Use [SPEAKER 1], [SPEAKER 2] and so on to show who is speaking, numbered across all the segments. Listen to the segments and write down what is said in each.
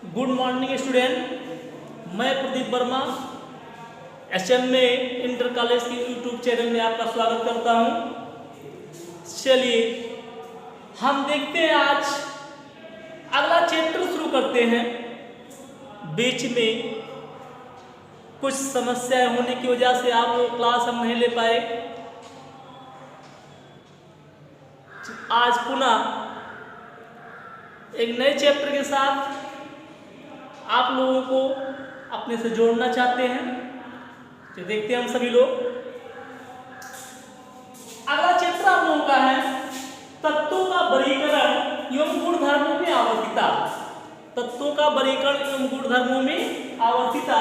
[SPEAKER 1] Good morning student, मैं Pradeep Verma SMA inter college के YouTube channel में आपका स्वागत करता हूं। चलिए हम देखते हैं, आज अगला चैप्टर शुरू करते हैं। बीच में कुछ समस्याएं होने की वजह से आप लोग क्लास हम नहीं ले पाए। आज पुनः एक नए चैप्टर के साथ आप लोगों को अपने से जोड़ना चाहते हैं। तो देखते हैं हम सभी लोग। अगला चैप्टर आप लोगों का है तत्वों का वर्गीकरण एवं गुणधर्मों में आवर्तिता। तत्वों का वर्गीकरण एवं गुणधर्मों में आवर्तिता,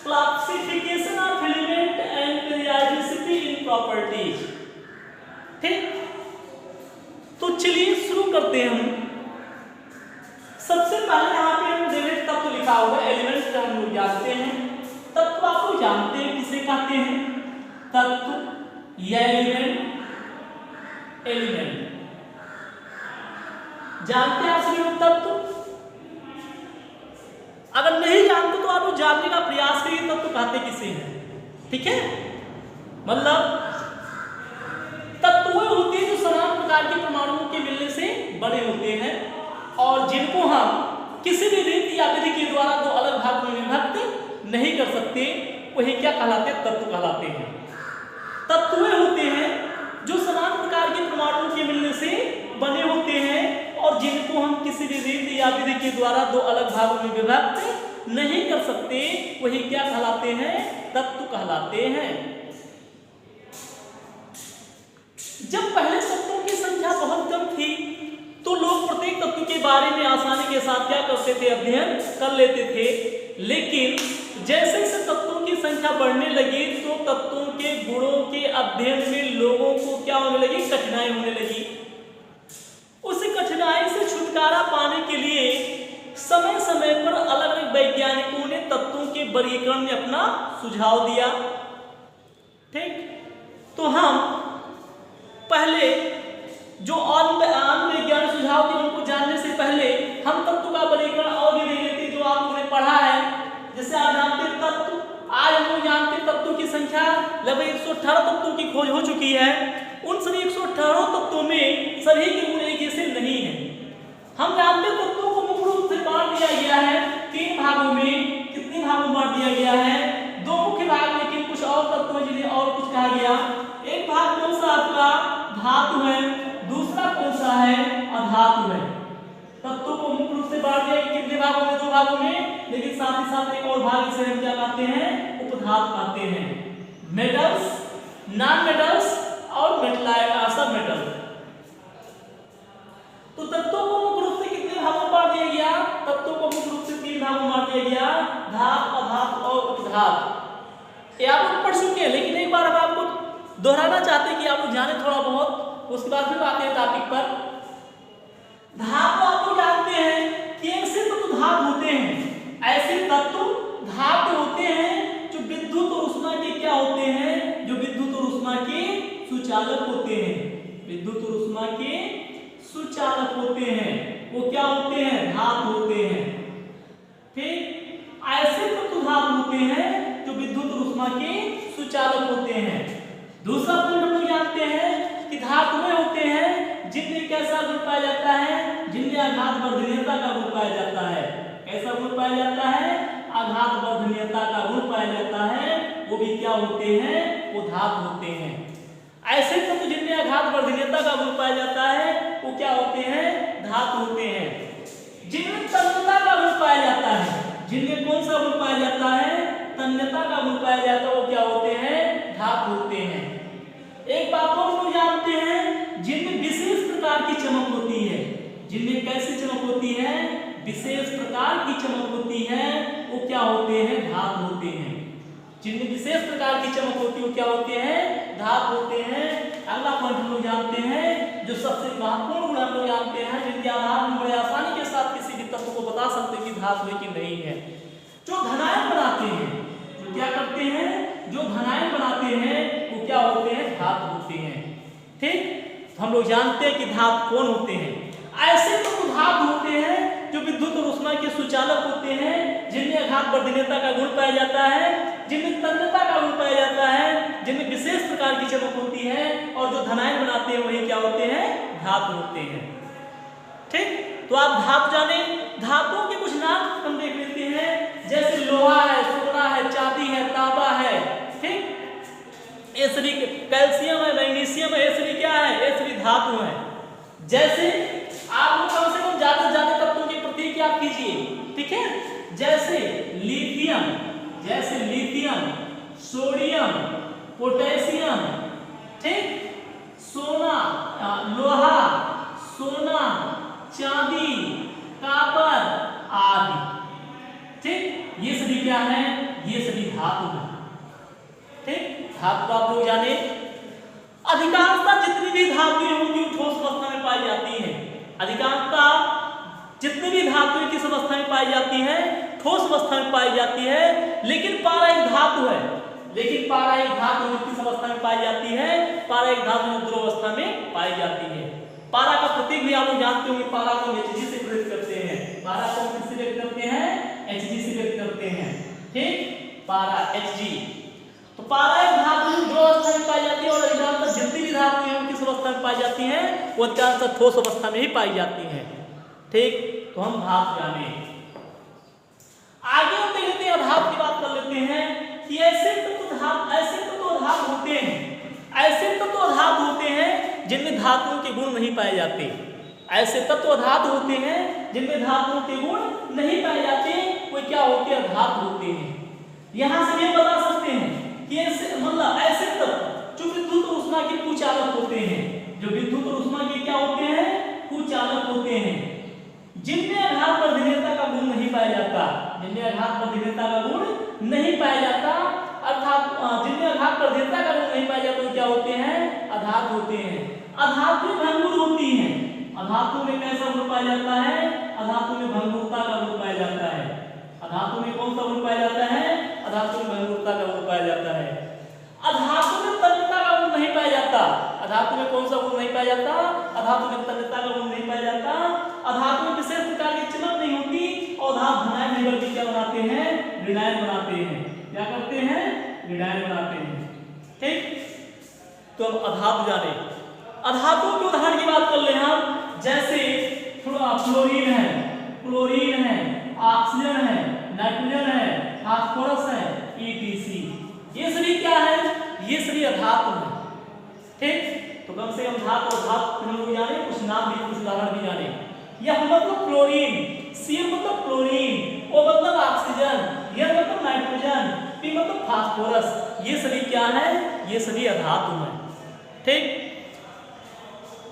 [SPEAKER 1] classification of element and periodicity in properties. ठीक, तो चलिए शुरू करते हैं हम। सबसे पहले यहाँ पे हम देखें तत्व लिखा होगा, एलिमेंट्स हम लोग जानते हैं। तत्व आप लोग जानते हैं किसे कहते हैं? तत्व या एलिमेंट जानते हैं आप सभी लोग तत्व। अगर नहीं जानते तो आप लोग जानने का प्रयास करिए तत्व कहते किसे हैं। ठीक है, मतलब तत्व वो होते हैं जो समान प्रकार के परमाणुओं के मिलने से बने होते हैं और जिनको हम किसी भी रीति या विधि के द्वारा दो अलग भागों में विभक्त नहीं कर सकते, वही क्या कहलाते हैं? तत्व कहलाते हैं। तत्व होते हैं जो समान प्रकार के परमाणुओं के मिलने से बने होते हैं और जिनको हम किसी भी रीति या विधि के द्वारा दो अलग भागों में विभक्त नहीं कर सकते, वही क्या कहलाते हैं? तत्व कहलाते हैं। जब पहले तत्वों की संख्या बहुत कम थी तो लोग प्रत्येक तत्व के बारे में आसानी के साथ क्या करते थे? अध्ययन कर लेते थे। लेकिन जैसे जैसे तत्वों की संख्या बढ़ने लगी तो तत्वों के गुणों के अध्ययन में लोगों को क्या होने लगी? कठिनाई होने लगी। उस कठिनाई से छुटकारा पाने के लिए समय समय पर अलग अलग वैज्ञानिकों ने तत्वों के वर्गीकरण में अपना सुझाव दिया। ठीक, तो हम पहले जो अन्य वैज्ञानिक सुझाव थे उनको जानने से पहले हम तत्व का वर्गीकरण और भी देख लेते जो आपने पढ़ा है। जैसे आप जानते हैं तत्व, आज हम लोग जानते हैं तत्वों की संख्या लगभग 118 तत्वों की खोज हो चुकी है। उन सभी 118 तत्वों में सभी के गुण एक जैसे नहीं है। हम जानते हैं तत्वों को मुख्य रूप से बांट दिया गया है 3 भागों में। कितने भागों में बांट दिया गया है? 2 मुख्य भाग, लेकिन कुछ और तत्व जिन्हें और कुछ कहा गया। एक भाग कौन सा आपका? धातु है। दूसरा कौन सा है? अधातु है। तत्वों को मुख्य रूप से बांट दिया कितने भागों में? 2 भागों में, लेकिन साथ ही साथ एक और भाग इसे हम क्या कहते हैं? उपधातु कहते हैं। मेटल्स, नॉन मेटल्स और सब मेटल। तो तत्वों को मुख्य रूप से कितने भागों में बांट दिया गया? तत्वों को मुख्य रूप से 3 भागों में बांट दिया गया, धातु, अधातु और उपधातु। ये आप लोग पढ़ चुके हैं, लेकिन एक बार अब आपको दोहराना चाहते हैं कि आप लोग जाने थोड़ा बहुत, उसके बाद फिर आते हैं टॉपिक पर। धातु आप लोग जानते हैं कि ऐसे तत्व धातु होते हैं, ऐसे तत्व धातु होते हैं जो विद्युत और उष्मा के क्या होते हैं? जो विद्युत और उष्मा के सुचालक होते हैं। विद्युत और उष्मा के सुचालक होते हैं, वो क्या होते हैं? धातु होते हैं। ठीक, ऐसे तत्व धातु होते हैं जो विद्युत और उष्मा के सुचालक होते हैं। दूसरा पॉइंट हम लोग जानते हैं कि धातुएं होते हैं जिनमें कैसा गुण पाया जाता है? जिनमें आघात वर्धनीयता का गुण पाया जाता है। कैसा गुण पाया जाता है? आघात वर्धनीयता का गुण पाया जाता है। वो भी क्या होते हैं? वो धातु होते हैं। ऐसे तत्व जिनमें आघात वर्धनीयता का गुण पाया जाता है वो क्या होते हैं? धातु होते हैं। जिनमें तन्यता का गुण पाया जाता है, जिनमें कौन सा गुण पाया जाता है? तन्यता का गुण पाया जाता है, वो क्या होते हैं? धातु होते हैं। एक बात और लोग जानते हैं, जिनमें विशेष प्रकार की चमक होती है। जिनमें कैसी चमक होती है? विशेष प्रकार की चमक होती है, वो क्या होते हैं? धातु होते हैं। जिनमें विशेष प्रकार की चमक होती है वो क्या होते हैं? धातु होते हैं। अगला पॉइंट हम लोग जानते हैं, जो सबसे महत्वपूर्ण गुण हम लोग जानते हैं, जिनके आधार पर बड़े आसानी के साथ किसी भी तत्व को बता सकते हैं कि धातु है कि नहीं है। जो धनायन बनाते हैं, जो क्या करते हैं? जो धनायन बनाते हैं वो क्या होते हैं? धातु होते हैं। ठीक, हम लोग जानते हैं कि धातु कौन होते हैं? ऐसे तो धातु होते हैं जो विद्युत और उष्मा के कुचालक होते हैं, जिनमें अघात वर्धनीयता का गुण पाया जाता है, जिनमें तन्यता का गुण पाया जाता है, जिनमें विशेष प्रकार की चमक होती है, और जो धनायन बनाते हैं वही क्या होते हैं, धातु होते हैं। ठीक, तो आप धातु जाने, धातुओं के कुछ नाम हम देख लेते हैं, जैसे लोहा है, सोना है, चांदी है, तांबा है। ठीक, ये सभी कैल्शियम है, मैग्नीशियम है, ये सभी क्या है, ये सभी धातु है। जैसे आप लोग कम से कम ज्यादा से ज्यादा तत्वों के प्रतीक याद कीजिए। ठीक है, जैसे लिथियम, जैसे लिथियम, सोडियम, पोटेशियम, ठीक, सोना, लोहा, सोना, चांदी, कॉपर आदि। ठीक, ये सभी क्या है, ये सभी धातु है। ठीक, धातु आप लोग जाने, अधिकांशतः जितनी भी धातुएं होंगी ठोस अवस्था में पाई जाती हैं। अधिकांशतः जितनी भी धातुएं किस अवस्था में पाई जाती हैं, ठोस अवस्था में पाई जाती है। लेकिन पारा एक धातु है, लेकिन पारा एक धातु किस अवस्था में पाई जाती है, पारा एक धातु ध्रुव अवस्था में पाई जाती है। पारा का प्रतीक भी आप लोग जानते होंगे, पारा को Hg से व्यक्त करते हैं। पारा को किससे व्यक्त करते हैं, Hg से व्यक्त करते हैं। ठीक, पारा Hg। तो पारा एक धातु ध्रुव अवस्था में पाई जाती है, और अधिकांशतः जितनी भी धातुएं किस अवस्था में पाई जाती हैं, वो अधिकांशतः ठोस अवस्था में ही पाई जाती हैं। ठीक, तो हम धातु जाने, आगे हम देखते हैं, अधातु की बात कर लेते हैं कि ऐसे तत्व धातु होते हैं, ऐसे तत्व धातु होते हैं जिनमें धातुओं के गुण नहीं पाए जाते। ऐसे तत्व धातु होते हैं जिनमें धातुओं के गुण नहीं पाए जाते, वो क्या होते हैं, धातु होते हैं। यहां से हम बता सकते हैं कि ऐसे मतलब ऐसे तत्व जो विद्युत और ऊष्मा के कुचालक होते हैं, जो विद्युत और ऊष्मा के क्या होते हैं, कुचालक होते हैं, जिनमें आघात वर्धनीयता का गुण नहीं पाया जाता, जिनमें आघात वर्धनीयता का गुण नहीं पाया जाता, अर्थात जिनमें आघात वर्धनीयता का गुण नहीं पाया जाता, वो क्या होते हैं, अधातु होते हैं। अधातु भंगुर होती हैं। अधातु में कैसा गुण पाया जाता है, अधातु में भंगुरता का गुण पाया जाता है। अधातु में कौन सा गुण पाया जाता है, अधातु में भंगुरता का गुण पाया जाता है। अधातु में तन्यता का गुण नहीं पाया जाता। अधातु में कौन सा गुण नहीं पाया जाता, अधातु में तन्यता का गुण नहीं पाया जाता। अधातु में विशेष प्रकार की चमक नहीं होती, और धातु धनायन नहीं बल्कि क्या बनाते हैं, ऋणायन बनाते हैं। क्या करते हैं, ऋणायन बनाते हैं। ठीक, तो अब अधातु जाने, अधातुओं के उदाहरण की बात कर ले हम, जैसे फ्लोरीन है, क्लोरीन है, ऑक्सीजन है, नाइट्रोजन है, फास्फोरस है, ETC। ये सभी क्या है, ये सभी अधातु है। ठीक, तो कम से कम धातु और धातु हम लोग जाने, कुछ नाम भी, कुछ उदाहरण भी जाने। यह मतलब क्लोरीन, C मतलब क्लोरीन, O मतलब ऑक्सीजन, N मतलब नाइट्रोजन, P मतलब फास्फोरस। ये सभी क्या है, ये सभी अधातु हैं। ठीक,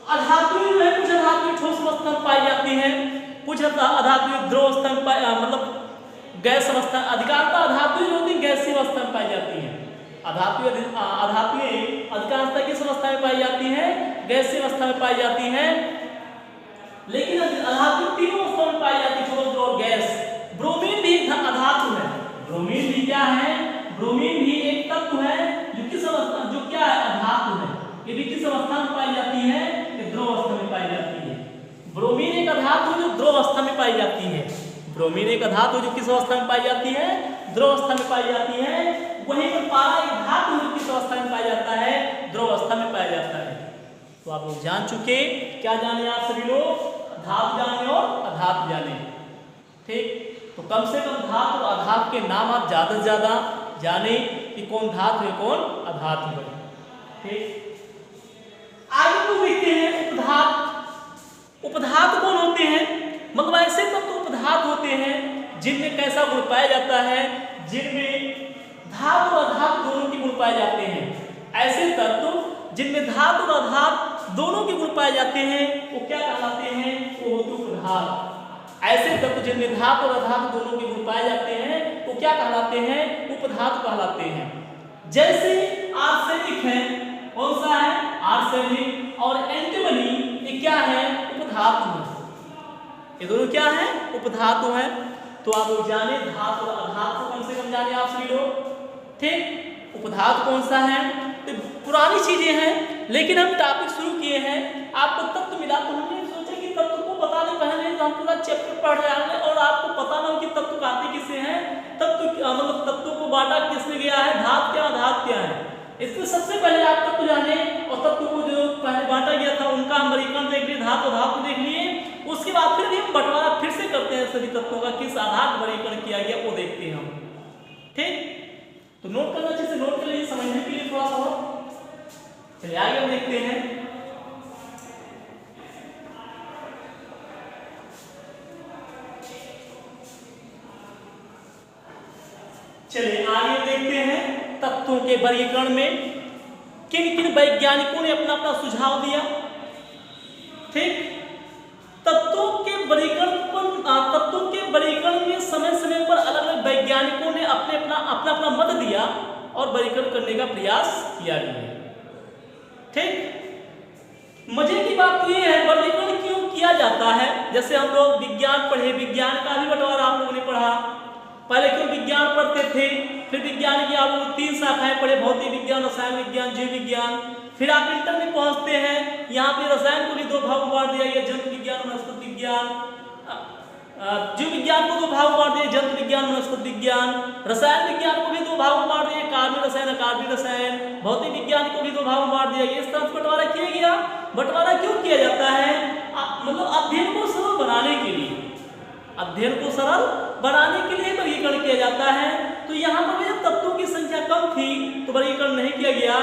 [SPEAKER 1] अधातु में कुछ अधातु ठोस अवस्था में पाई जाती हैं, कुछ अधातु द्रव अवस्था में मतलब गैस अवस्था, अधिकांशतः अधातु जो होती है गैसीय अवस्था में पाई जाती हैं। अधातुएं अधिकांशतः किस अवस्था में पाई जाती हैं, गैसीय अवस्था में पाई जाती हैं। लेकिन अधातु तीनों अवस्था में पाई जाती है, ठोस, द्रव और गैस। ब्रोमीन भी अधातु है। ब्रोमीन भी क्या है, ब्रोमीन भी एक तत्व है जो किस अवस्था, जो क्या है, अधातु है। ये भी किस अवस्था में पाई जाती है, द्रव अवस्था में पाई जाती है। ब्रोमीन एक अधातु जो द्रव अवस्था में पाई जाती है। ब्रोमीन एक अधातु जो किस अवस्था में पाई जाती है, द्रव अवस्था में पाई जाती है। वहीं पर पारा एक धातु जो किस अवस्था में पाया जाता है, द्रव अवस्था में पाया जाता है। तो आप लोग जान चुके, क्या जाने आप सभी लोग, धातु जाने और अधातु जाने। ठीक, तो कम से कम धातु और अधातु के नाम आप ज्यादा से ज्यादा जाने कि कौन धातु है, कौन अधातु है। ठीक, आगे तो देखते हैं उपधातु। उपधातु कौन होते हैं, मतलब ऐसे तत्व उपधातु होते हैं जिनमें कैसा गुण पाया जाता है, जिनमें धातु और अधातु दोनों के गुण पाए जाते हैं। ऐसे तत्व जिनमें धातु और अधातु दोनों के गुण पाए जाते हैं, वो क्या कहलाते हैं, वो होते उपधातु। ऐसे तत्व जिनमें धातु और अधातु दोनों के गुण पाए जाते हैं, वो क्या कहलाते हैं, उपधातु कहलाते हैं। जैसे आर्सेनिक है, कौन सा है, आर्सेनिक, और एंटीमनी, ये क्या है, उपधातु है। ये दोनों क्या है, उपधातु है। तो आप लोग जाने धातु और अधातु कम से कम जाने आप सभी लोग। ठीक, उपधातु कौन सा है, तो पुरानी चीजें हैं, लेकिन हम टॉपिक शुरू किए हैं, आपको तत्व मिला तो हमने सोचा कि तत्व को बताने पहले तो हम पूरा चैप्टर पढ़ रहे हैं, और आपको पता ना हो बांटा किसने गया है, धातु क्या धातु क्या है। इससे सबसे पहले आप तत्व जाने और तत्व को जो पहले बांटा गया था उनका हम वर्गीकरण देख लिए, धातु धातु देख लिए। उसके बाद फिर भी हम बंटवारा फिर से करते हैं सभी तत्वों का, किस आधार पर वर्गीकरण किया गया वो देखते हैं हम। ठीक, तो नोट करना अच्छे से नोट कर लीजिए समझने के लिए थोड़ा सा। चलिए आगे हम देखते हैं। चलिए आगे देखते हैं तत्वों के वर्गीकरण में किन किन वैज्ञानिकों ने अपना अपना सुझाव दिया। ठीक, तत्वों के वर्गीकरण में समय समय पर अलग अलग वैज्ञानिकों ने अपना मत दिया और वर्गीकरण करने का प्रयास किया गया। ठीक, मजे की बात ये है वर्गीकरण क्यों किया जाता है। जैसे हम लोग विज्ञान पढ़े, विज्ञान का भी बंटवारा आप लोगों ने पढ़ा। पहले क्यों विज्ञान पढ़ते थे, फिर विज्ञान की आप लोग 3 शाखाएं पढ़े, भौतिक विज्ञान, रसायन विज्ञान, जीव विज्ञान। फिर आप इंटर में पहुंचते हैं, यहाँ पे रसायन को भी 2 भाग में बांट दिया गया, जंतु विज्ञान, वनस्पति विज्ञान। जीव विज्ञान को 2 भाग में बांट दिया, जंतु विज्ञान, वनस्पति विज्ञान। रसायन विज्ञान को भी 2 भाग में बांट दिया, कार्बनिक रसायन, अकार्बनिक रसायन। भौतिक विज्ञान को भी 2 भाग में बांट दिया गया। इस तरह से बंटवारा किया गया। बंटवारा क्यों किया जाता है, मतलब अध्ययन को सरल बनाने के लिए, अध्ययन को सरल बनाने के लिए वर्गीकरण किया जाता है। तो यहाँ पर जब तत्वों की संख्या कम थी तो वर्गीकरण नहीं किया गया,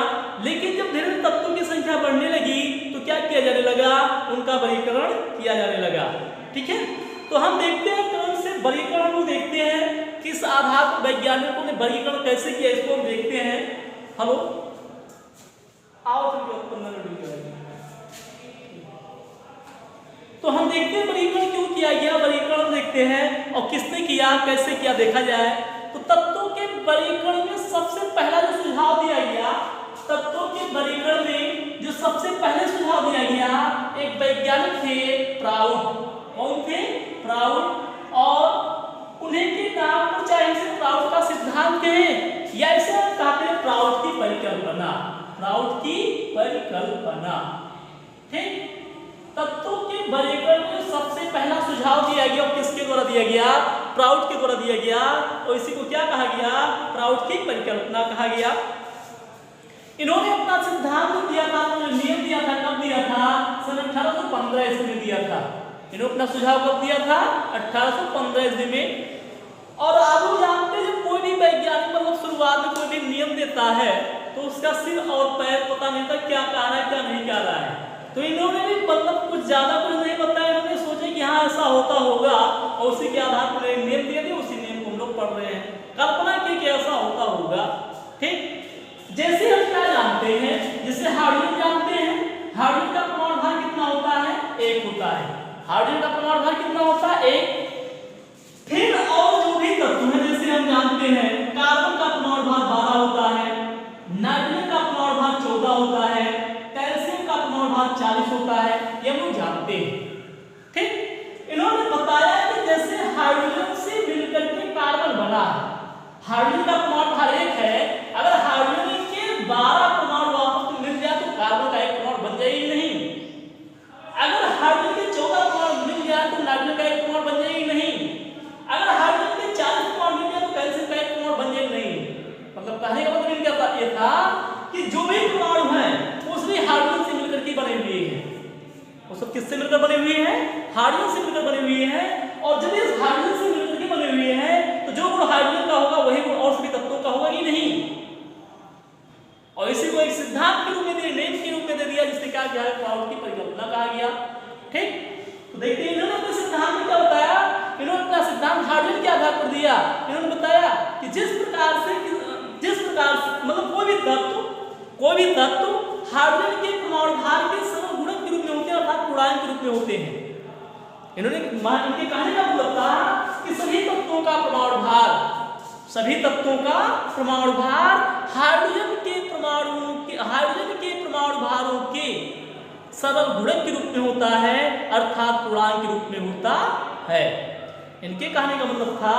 [SPEAKER 1] लेकिन जब धीरे धीरे तत्वों की संख्या बढ़ने लगी तो क्या किया जाने लगा, उनका वर्गीकरण किया जाने लगा। ठीक है, तो हम देखते हैं क्रम से वर्गीकरण को देखते हैं, किस आधार पर वैज्ञानिकों ने वर्गीकरण कैसे किया इसको हम देखते हैं। हेलो आओ तो हम देखते हैं वर्गीकरण क्यों किया गया, वर्गीकरण देखते हैं और किसने किया कैसे किया देखा जाए। तो तत्वों के वर्गीकरण में सबसे पहला जो सुझाव दिया गया, तत्वों के वर्गीकरण में जो सबसे पहले सुझाव दिया गया, एक वैज्ञानिक थे प्राउड। कौन थे, प्राउड। और उन्हीं के नाम पर चाहे इसे प्राउड का सिद्धांत कहें या इसे हम कहते हैं प्राउड की परिकल्पना, प्राउड की परिकल्पना। ठीक, तत्वों के वर्गीकरण में सबसे पहला सुझाव दिया गया और किसके द्वारा दिया गया, प्राउड के द्वारा दिया गया। और इसी को क्या कहा गया, प्राउड की परिकल्पना कहा गया। इन्होंने अपना सिद्धांत दिया था, नियम दिया था, कब दिया था, सन 1815 ईस्वी में दिया था। इन्होंने अपना सुझाव कब दिया था, 1815 ईस्वी में। और आप लोग जानते हैं जब कोई भी वैज्ञानिक मतलब शुरुआत में कोई भी नियम देता है तो उसका सिर और पैर पता नहीं था क्या कह रहा है क्या नहीं कह रहा है। तो इन्होंने भी मतलब कुछ ज्यादा कुछ नहीं बताया, इन्होंने सोचा कि हाँ ऐसा होता होगा और उसी के आधार पर नियम दिए थे, उसी नियम को हम लोग पढ़ रहे हैं, कल्पना की कि ऐसा होता होगा। ठीक, जैसे हम क्या जानते हैं, जैसे हाइड्रोजन जानते हैं, हाइड्रोजन का परमाणु भार कितना होता है, 1 होता है। हाइड्रोजन का परमाणु भार कितना होता है, 1। फिर और जो भी तत्व है जैसे हम जानते हैं कार्बन का परमाणु भार 12 होता है, नाइट्रोजन का परमाणु भार 14 होता है, कैल्शियम का परमाणु भार 40 होता है, ये हम जानते हैं। ठीक, इन्होंने बताया कि जैसे हाइड्रोजन से मिलकर के कार्बन बना, हाइड्रोजन का परमाणु भार 1 है, अगर हाइड्रोजन के 12 परमाणु आपस में मिल जाए तो कार्बन का 1 परमाणु बन जाएगी नहीं। अगर हाइड्रोजन के 14 परमाणु मिल जाए तो नाइट्रोजन का 1 परमाणु बन जाएगी नहीं। अगर हाइड्रोजन के 40 परमाणु मिल जाए तो कैल्शियम का 1 परमाणु बन जाएगी नहीं। मतलब कहने का मतलब क्या था, ये था कि जो भी परमाणु है उसमें हाइड्रोजन से मिलकर के बने हुए हैं, वो सब किससे मिलकर बने हुए हैं, हाइड्रोजन से मिलकर बने हुए हैं। और जब इस हाइड्रोजन से मिलकर के बने हुए हैं तो जो गुण हाइड्रोजन का होगा वही गुण और सभी तत्वों का होगा ही नहीं। और इसी को एक सिद्धांत के रूप में दे, नेम के रूप में दे दिया, जिससे क्या किया, प्राउड की परिकल्पना कहा गया। ठीक, तो देखते हैं इन्होंने अपने सिद्धांत में क्या बताया, इन्होंने अपना सिद्धांत हाइड्रोजन के आधार पर दिया। इन्होंने बताया कि जिस प्रकार मतलब कोई भी तत्व हाइड्रोजन के परमाणु भार के सरल गुणक के रूप में होते हैं अर्थात पूर्णांक के रूप में होते हैं। इन्होंने इनके कहने का मतलब था कि सभी तत्वों का परमाणु भार हाइड्रोजन के परमाणु भारों के सरल गुणक के रूप में होता है अर्थात पूर्णांक के रूप में होता है। इनके कहने का मतलब था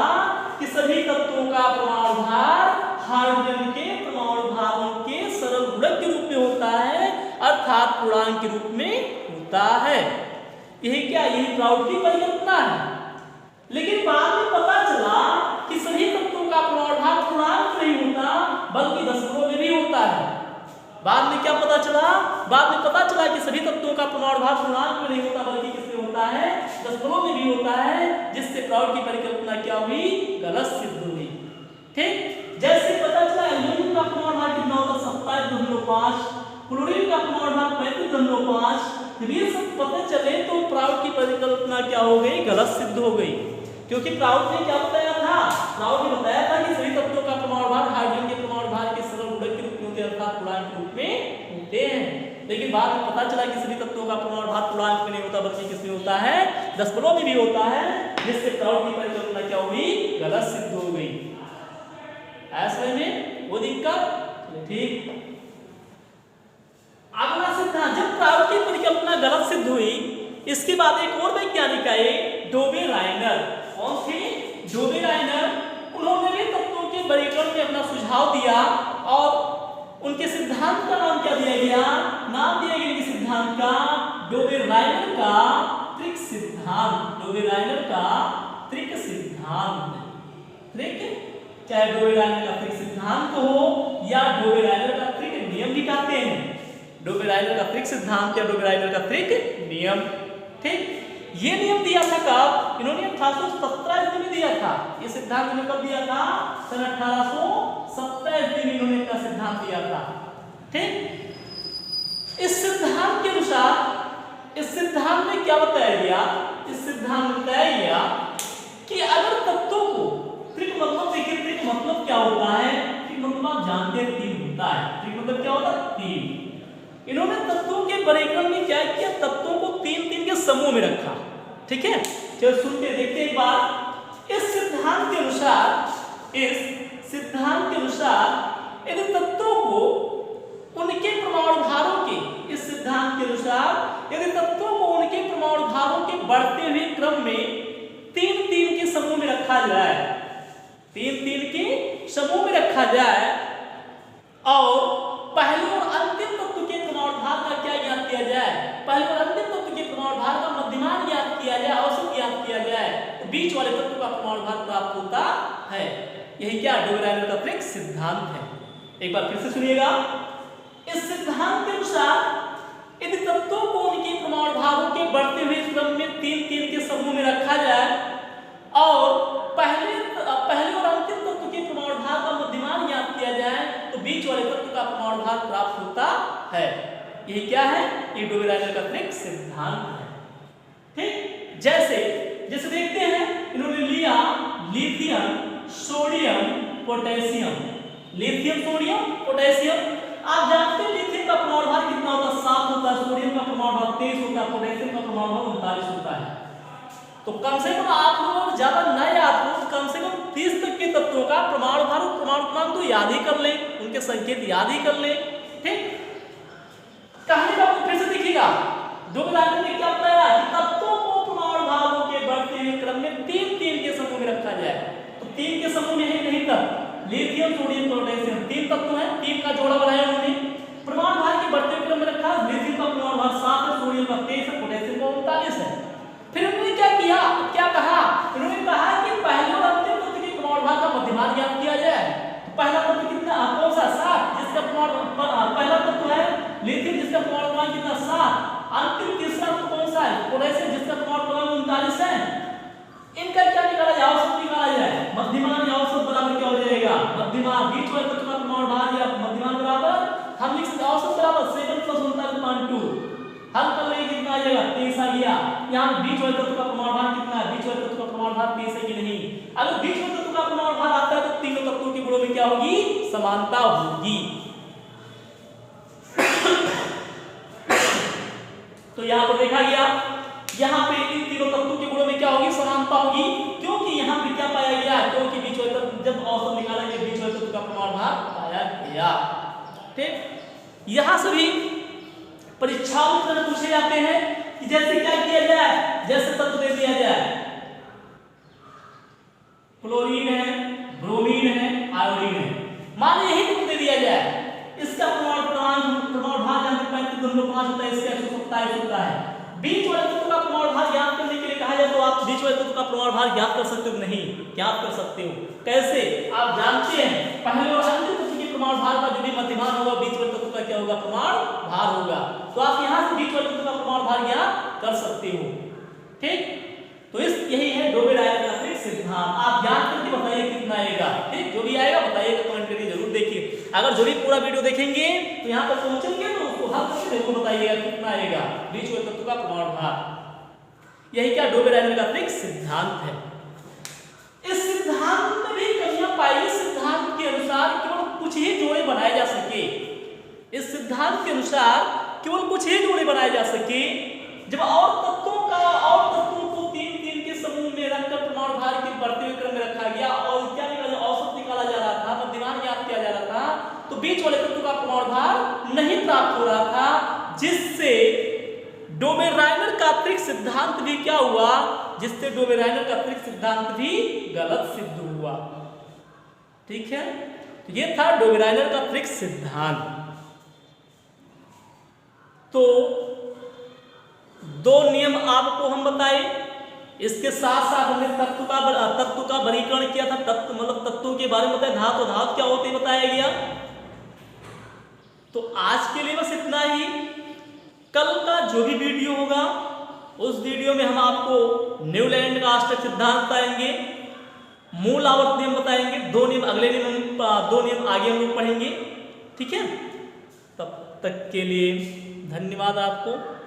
[SPEAKER 1] कि सभी तत्वों का परमाणु भार हाइड्रोजन के परमाणु भारों के सरल गुणक के रूप में होता है अर्थात पूर्णांक के रूप में होता है। यही क्या, यही प्राउड की परिकल्पना है। लेकिन बाद में पता चला कि सभी तत्वों का परमाणु भार पूर्णांक नहीं बाद में क्या पता चला, बाद में पता चला कि सभी तत्वों का परमाणु भार पूर्णांक में नहीं होता बल्कि किसमें होता है, दशमलव में भी होता है, जिससे प्राउड की परिकल्पना क्या हुई, गलत सिद्ध हुई। ठीक, जैसे पता चला एल्यूमीनियम का परमाणु भार कितना होता है 27.5, क्लोरीन का परमाणु भार 35.5, जब ये सब पता चले तो प्राउड की परिकल्पना क्या हो गई, गलत सिद्ध हो गई। क्योंकि प्राउड ने क्या बताया था, प्राउड ने बताया था कि सभी तत्वों का परमाणु भार हाइड्रोजन के परमाणु भार के सरल गुणक के रूप में होते हैं, अर्थात पूर्णांक के रूप में होते हैं। लेकिन बाद में पता चला कि सभी तत्वों का परमाणु भार पूर्णांक में नहीं होता बल्कि किसमें होता है, दशमलव में भी होता है, जिससे प्राउड की परिकल्पना क्या हुई, गलत सिद्ध हो गई। ऐसे में वो दिक्कत। ठीक, अगला सिद्धांत, जब प्राउड की परिकल्पना गलत सिद्ध हुई, इसके बाद एक और वैज्ञानिक आए, डोबे-राइनर। कौन थे, डोबे-राइनर। उन्होंने भी तत्वों के वर्गीकरण में अपना सुझाव दिया और उनके सिद्धांत का नाम क्या दिया गया, नाम दिया गया इनके सिद्धांत का डोबे-राइनर का त्रिक सिद्धांत। डोबे-राइनर का त्रिक सिद्धांत। त्रिक, चाहे डोबे-राइनर का त्रिक सिद्धांत हो या डोबे-राइनर का त्रिक नियम भी कहते हैं। डोबे-राइनर का त्रिक सिद्धांत या डोबे-राइनर का त्रिक नियम। ठीक, ये नियम दिया था कब, इन्होंने 1817 ईस्वी में दिया था। ये सिद्धांत इन्होंने कब दिया था, सन 1817 ईस्वी में इन्होंने अपना सिद्धांत दिया था। ठीक, इस सिद्धांत के अनुसार, इस सिद्धांत में क्या बताया गया, इस सिद्धांत में बताया गया कि अगर तत्वों को, त्रिक मतलब देखिए, त्रिक मतलब क्या होता है, त्रिक मतलब आप जानते हैं तीन होता है। त्रिक मतलब क्या होता है, तीन। इन्होंने तत्वों के वर्गीकरण में क्या किया, तत्वों को तीन तीन के समूह में रखा। ठीक है, चलो सुनते देखते एक बार। इस सिद्धांत के अनुसार, इस सिद्धांत के अनुसार यदि तत्वों को उनके परमाणु भारों के, इस सिद्धांत के अनुसार यदि तत्वों को उनके परमाणु भारों के बढ़ते हुए क्रम में तीन तीन के समूह में रखा जाए, तीन तीन के समूह में रखा जाए और पहले और अंतिम तत्व के परमाणु भार का क्या ज्ञात किया जाए, पहले और अंतिम तत्व के परमाणु भार का मध्यमान ज्ञात किया जाए, औसत ज्ञात किया जाए, तो बीच वाले तत्व का परमाणु भार प्राप्त होता है। यही क्या डोबे-राइनर का त्रिक सिद्धांत है। एक बार फिर से सुनिएगा। इस सिद्धांत के अनुसार यदि तत्वों को उनके परमाणु भारों के बढ़ते हुए क्रम में तीन तीन के समूह में रखा जाए और पहले और अंतिम तत्व के परमाणु भार का मध्यमान ज्ञात किया जाए, तो बीच वाले तत्व का परमाणु भार प्राप्त होता है। यही क्या है, ये डोबे-राइनर का त्रिक सिद्धांत है। ठीक, जैसे जैसे देखते हैं, इन्होंने लिया lithium, sodium, potassium. Lithium, sodium, potassium. आप जानते हैं लिथियम का परमाणु भार कितना होता है, 7 होता है, सोडियम का परमाणु भार 23 होता है, पोटेशियम का परमाणु भार 39 होता है। तो कम से कम आप लोग ज्यादा न याद हो, कम से कम 30 तक के तत्वों का परमाणु भार और परमाणु क्रमांक तो याद ही कर लें, उनके संकेत याद ही कर लें। ठीक, कहानी का आपको फिर से देखिएगा। डोबे-राइनर ने क्या बताया कि तत्वों को परमाणु भारों के बढ़ते हुए क्रम में तीन तीन के समूह में रखा जाए। तो तीन के समूह में है नहीं तब लिथियम, सोडियम, पोटेशियम, तीन तत्व हैं, तीन का जोड़ा बनाया उन्होंने, परमाणु भार के बढ़ते हुए क्रम में रखा। लिथियम का परमाणु भार 7 है, सोडियम का 23 है, पोटेशियम का 39 है। फिर उन्होंने क्या किया, क्या कहा, उन्होंने कहा कि पहले और अंतिम तत्व के परमाणु भार का मध्यमान ज्ञात किया जाए। तो पहला तत्व कितना, कौन सा, 7, जिसका परमाणु, पहला तत्व है लिथियम जिसका परमाणु क्रमांक कितना, 7। अंतिम तीसरा तत्व कौन सा है, पोटेशियम जिसका परमाणु क्रमांक 39 है। इनका क्या निकाला जाए, औसत निकाला जाए। मध्यमान या औसत बराबर क्या हो जाएगा, मध्यमान बीच वाले तत्व का परमाणु भार या मध्यमान बराबर हम लिख सकते औसत बराबर 7 + 39.2। हल कर लेंगे कितना आ जाएगा, 23 आ गया। यहाँ बीच वाले तत्व का परमाणु भार कितना है, बीच वाले तत्व का परमाणु भार 23 है कि नहीं। अगर बीच वाले तत्व का परमाणु भार आता है तो तीनों तत्वों के गुणों में क्या होगी, समानता होगी। तो यहाँ पर देखा गया, यहाँ पे इन तीनों तत्वों के गुणों में क्या होगी, समानता होगी। क्योंकि यहाँ पे क्या पाया गया, क्योंकि बीच वाले तत्व, जब औसत निकालेंगे बीच वाले तत्व का परमाणु भार पाया गया। ठीक, यहाँ से भी परीक्षाओं में प्रश्न पूछे जाते हैं कि जैसे क्या किया जाए, जैसे तत्व दे दिया जाए क्लोरीन है, ब्रोमीन है, आयोडीन है, मान यही तत्व दे दिया जाए, इसका परमाणु भार जानते 35.5 होता है, इसका 127 होता है। बीच वाले तत्व का परमाणु भार ज्ञात करने के लिए कहा जाए तो आप बीच वाले तत्व का परमाणु भार ज्ञात कर सकते हो, नहीं ज्ञात कर सकते हो। कैसे, आप जानते हैं पहले और अंतिम तत्व के परमाणु भार का जो भी मध्यमान होगा बीच वाले तत्व का क्या होगा, प्रमाण भार होगा। तो आप यहाँ से बीच वाले तत्व का प्रमाण भार ज्ञात कर सकते हो। ठीक, तो इस यही है डोबे डायन का अतिरिक्त सिद्धांत। आप याद करके बताइए कितना आएगा। ठीक, जो भी आएगा बताइएगा, कमेंट करके जरूर देखिए। अगर जो भी पूरा वीडियो देखेंगे तो यहाँ पर पहुंचेंगे तो उसको हल करके देखो, बताइएगा कितना आएगा बीच वाले तत्व का प्रमाण भार। यही क्या डोबे डायन का अतिरिक्त सिद्धांत है। इस सिद्धांत में भी कमियां पाई। सिद्धांत के अनुसार केवल कुछ ही जोड़े बनाए जा सके। इस सिद्धांत के अनुसार केवल कुछ ही जोड़े बनाए जा सके। जब और तत्वों को तीन तीन के समूह में रखकर प्रमाण भार के बढ़ते हुए क्रम में रखा गया और क्या निकाला, औसत निकाला जा रहा था, मध्यमान ज्ञात किया जा रहा था, तो बीच वाले तत्व का प्रमाण भार नहीं प्राप्त हो रहा था, जिससे डोबे-राइनर का अतिरिक्त सिद्धांत भी क्या हुआ, जिससे डोबे-राइनर का अतिरिक्त सिद्धांत भी गलत सिद्ध हुआ। ठीक है, तो ये था डोबे-राइनर का अतिरिक्त सिद्धांत। तो दो नियम आपको हम बताए, इसके साथ साथ हमने तत्व का वर्गीकरण किया था। तत्व मतलब तत्वों के बारे में बताया, धातु धातु क्या होते बताया गया। तो आज के लिए बस इतना ही। कल का जो भी वीडियो होगा उस वीडियो में हम आपको न्यूलैंड का अष्टक सिद्धांत बताएंगे, मूल आवर्त नियम बताएंगे, दो नियम आगे हम लोग पढ़ेंगे। ठीक है, तब तक के लिए धन्यवाद आपको।